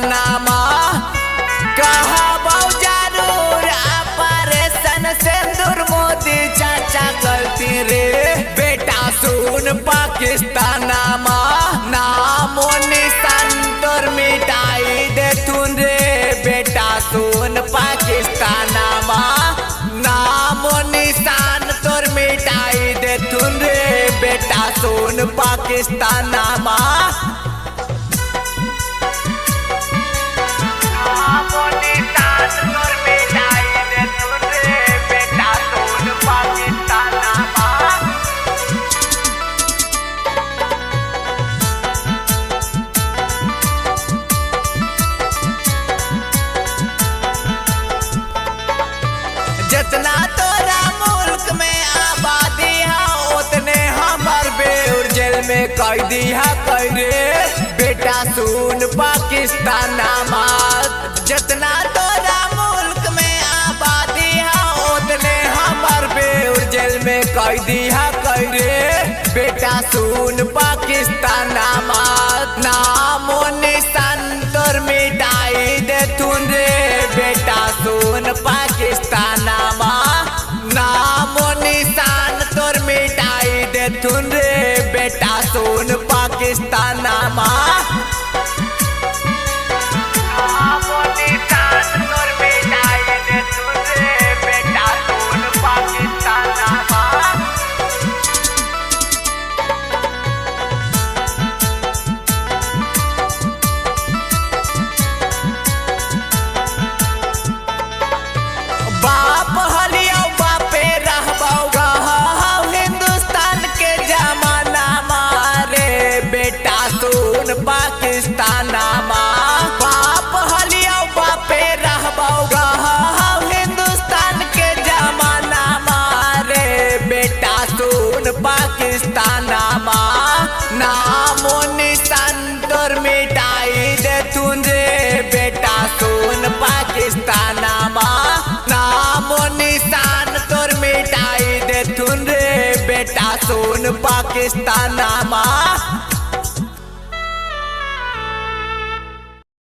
पाकिस्तानमा कहा बहु जरूर ऑपरेशन सिंदूर मोदी चाचा करती रे बेटा सुन पाकिस्तानमा नामो निशान तोर मिटाई दे तुन रे बेटा सुन पाकिस्तानमा नामो निशान तोर मिटाई दे तुन रे बेटा सुन पाकिस्तानमा जितना तोरा मुल्क में आबादी है उतने हमर बेउर जेल में कैदी है कैरे बेटा सुन पाकिस्तानमा जितना तोरा मुल्क में आबादी है उतने हमर बेउर जेल में कैदी है कैरे बेटा सुन पाकिस्तानमा नामो निशान तोर मिटाई दे तुन रे बेटा सुन पाकिस्तानमा नामो निशान तोर मिटाई दे तुन रे बेटा सुन पाकिस्तानमा बाप हलियो बापे रहबो गहौ हिंदुस्तान के जमाना मारे बेटा सुन पाकिस्तानमा बाप हलियो बापे रहबो गहौ हिंदुस्तान के जमाना मारे बेटा सुन पाकिस्तानमा नामो निशान तोर मिटाई दे तुन रे बेटा सुन पाकिस्तानमा नामो निशान तोर मिटाई दे तुन रे बेटा सुन पाकिस्तानमा।